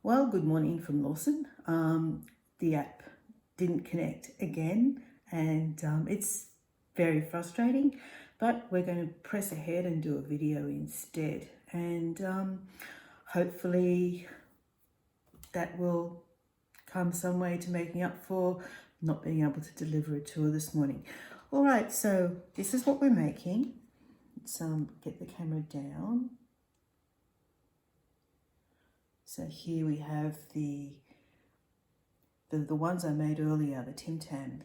Well, good morning from Lawson. The app didn't connect again, and it's very frustrating, but we're going to press ahead and do a video instead, and hopefully that will come some way to making up for not being able to deliver a tour this morning. All right, so this is what we're making. Let's get the camera down. So here we have the ones I made earlier, the Tim Tam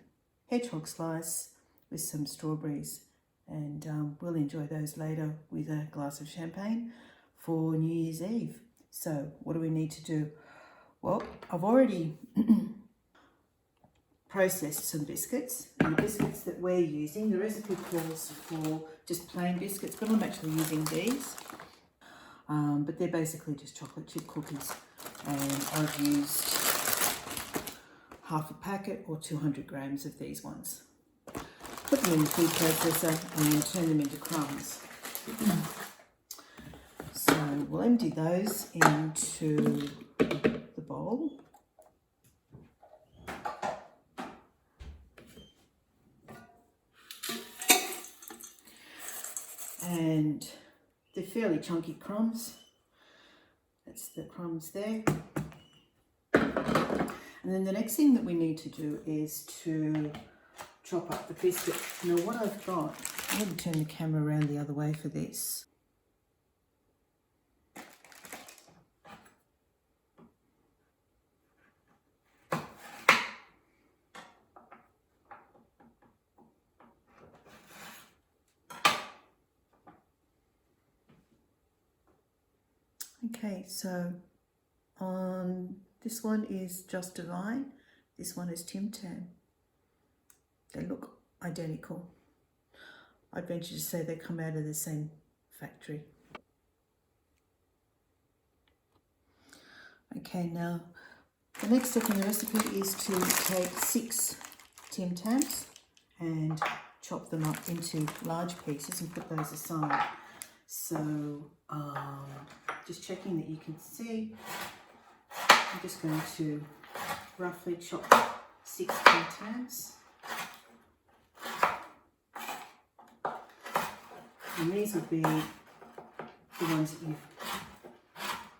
hedgehog slice with some strawberries, and we'll enjoy those later with a glass of champagne for New Year's Eve. So what do we need to do? Well, I've already processed some biscuits, and the biscuits that we're using, the recipe calls for just plain biscuits, but I'm actually using these. But they're basically just chocolate chip cookies, and I've used half a packet or 200 grams of these ones. Put them in the food processor and turn them into crumbs. So we'll empty those into the bowl. And they're fairly chunky crumbs. That's the crumbs there. And then the next thing that we need to do is to chop up the biscuit. Now what I've got, I'm going to turn the camera around the other way for this. Okay, so this one is Just Divine, this one is Tim Tam. They look identical. I'd venture to say they come out of the same factory. Okay, now the next step in the recipe is to take 6 Tim Tams and chop them up into large pieces and put those aside. So just checking that you can see, I'm just going to roughly chop 6 Tim Tams. And these will be the ones that you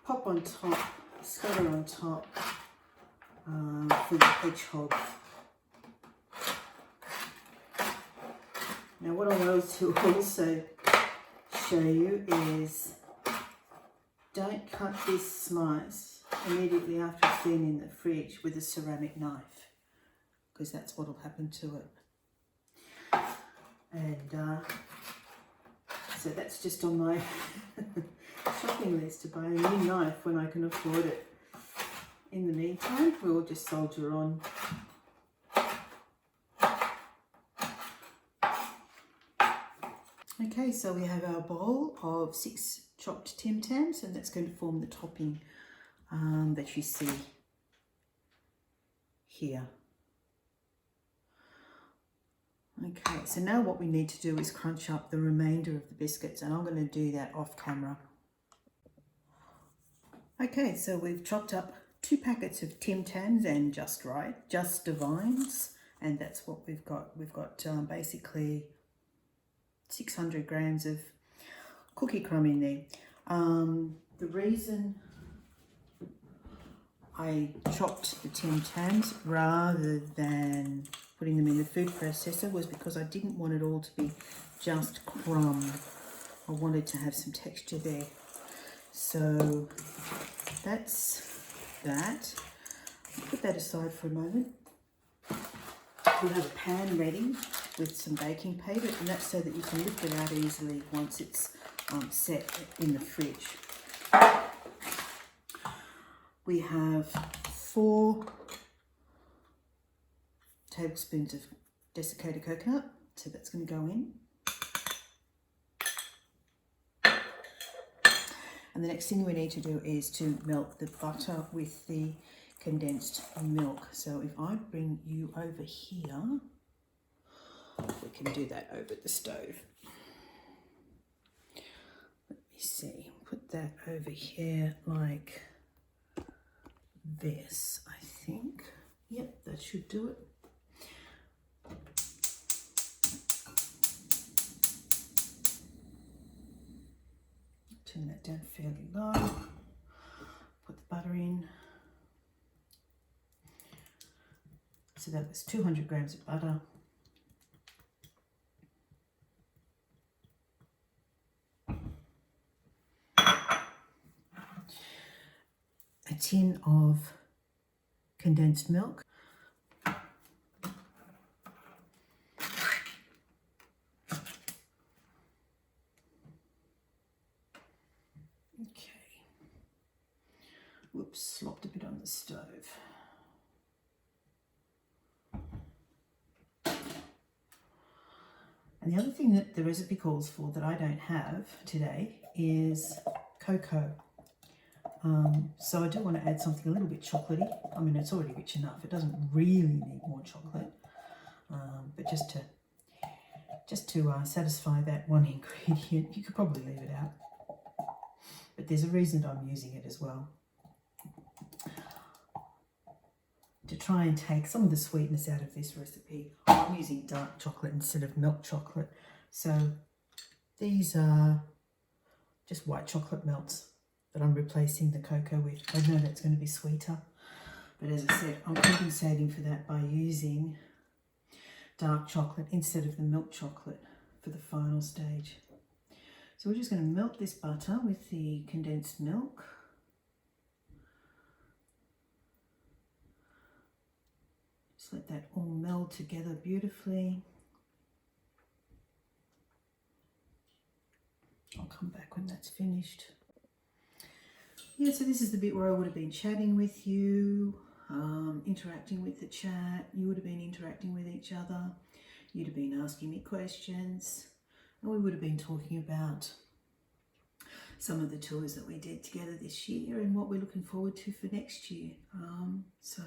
pop on top, scatter on top for the hedgehog. Now what I want to also show you is don't cut this slice immediately after it's been in the fridge with a ceramic knife, because that's what will happen to it. And so that's just on my shopping list, to buy a new knife when I can afford it. In the meantime, we'll just soldier on. Okay, so we have our bowl of 6 chopped Tim Tams, and that's going to form the topping that you see here. Okay, so now what we need to do is crunch up the remainder of the biscuits, and I'm going to do that off camera. Okay, so we've chopped up 2 packets of Tim Tams and Just Divines, and that's what we've got. We've got basically 600 grams of cookie crumb in there. The reason I chopped the Tim Tams rather than putting them in the food processor was because I didn't want it all to be just crumb. I wanted to have some texture there. So that's that. I'll put that aside for a moment. We'll have a pan ready with some baking paper, and that's so that you can lift it out easily once it's set in the fridge. We have 4 tablespoons of desiccated coconut, so that's going to go in. And the next thing we need to do is to melt the butter with the condensed milk. So if I bring you over here, we can do that over the stove. Let me see, put that over here like this, I think. Yep, that should do it. Turn that down fairly low. Put the butter in. So that was 200 grams of butter. A tin of condensed milk. Whoops, slopped a bit on the stove. And the other thing that the recipe calls for that I don't have today is cocoa. So I do want to add something a little bit chocolatey. I mean, it's already rich enough. It doesn't really need more chocolate, but just to satisfy that one ingredient, you could probably leave it out. But there's a reason that I'm using it as well. To try and take some of the sweetness out of this recipe, I'm using dark chocolate instead of milk chocolate. So these are just white chocolate melts that I'm replacing the cocoa with. I know that's going to be sweeter, but as I said, I'm compensating for that by using dark chocolate instead of the milk chocolate for the final stage. So we're just going to melt this butter with the condensed milk. Just let that all meld together beautifully. I'll come back when that's finished. Yeah, so this is the bit where I would have been chatting with you, interacting with the chat. You would have been interacting with each other. You'd have been asking me questions. And we would have been talking about some of the tours that we did together this year and what we're looking forward to for next year. So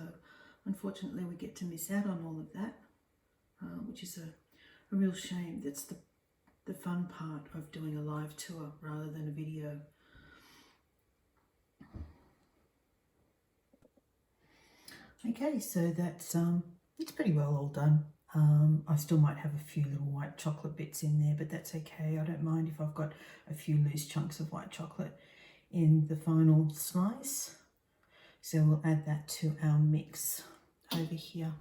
unfortunately we get to miss out on all of that, which is a real shame. That's the fun part of doing a live tour rather than a video. Okay, so that's it's pretty well all done. I still might have a few little white chocolate bits in there, but that's okay. I don't mind if I've got a few loose chunks of white chocolate in the final slice. So we'll add that to our mix over here.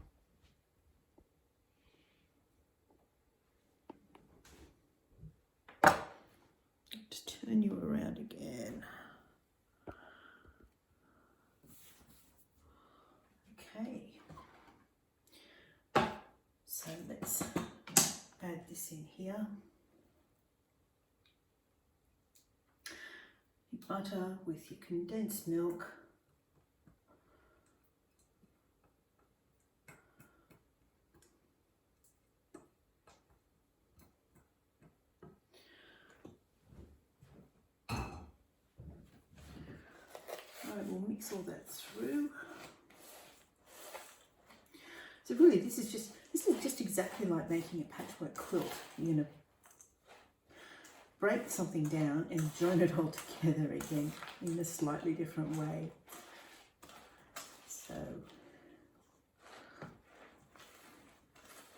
Just turn you around again. Okay. So let's add this in here. Your butter with your condensed milk. Alright, we'll mix all that through. So really this is just exactly like making a patchwork quilt. You're going to break something down and join it all together again in a slightly different way. So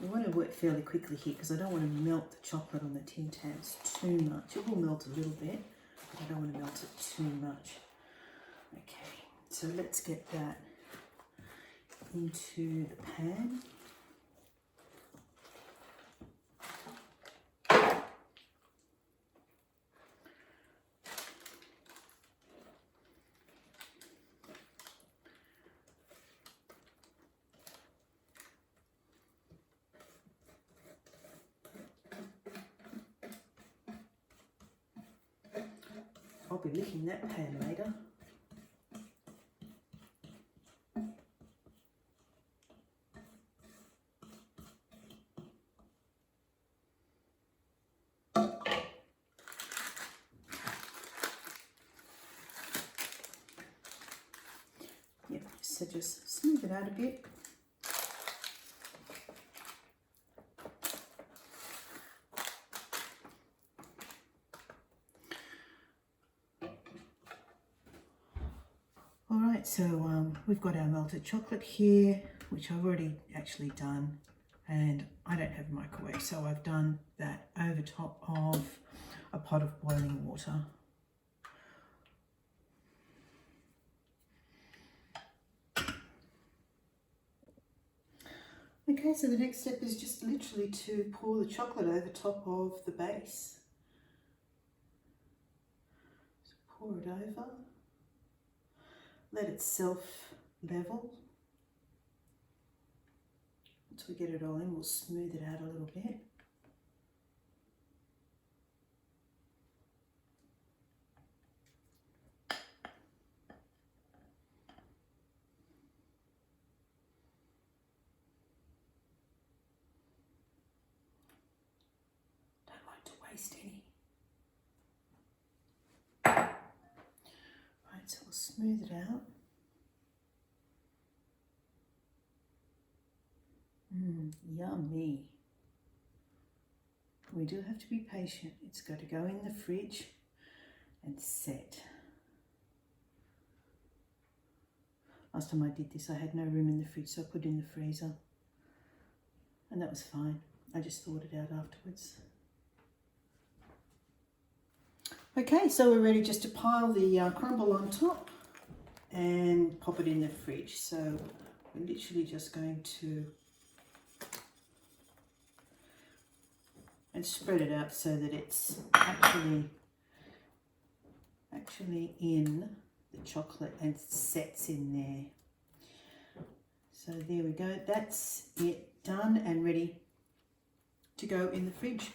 we want to work fairly quickly here because I don't want to melt the chocolate on the Tim Tams too much. It will melt a little bit, but I don't want to melt it too much. Okay, so let's get that into the pan. I'll be licking that pan later. Yep, so just smooth it out a bit. All right, so we've got our melted chocolate here, which I've already actually done, and I don't have a microwave, so I've done that over top of a pot of boiling water. Okay, so the next step is just literally to pour the chocolate over top of the base. So pour it over, let it self-level. Once we get it all in, we'll smooth it out a little bit. Don't like to waste any. Right, so we'll smooth it out. Yummy. We do have to be patient. It's got to go in the fridge and set. Last time I did this, I had no room in the fridge, so I put it in the freezer. And that was fine. I just thawed it out afterwards. Okay, so we're ready just to pile the crumble on top and pop it in the fridge. So we're literally just going to spread it out so that it's actually in the chocolate and sets in there. So there we go. That's it, done and ready to go in the fridge.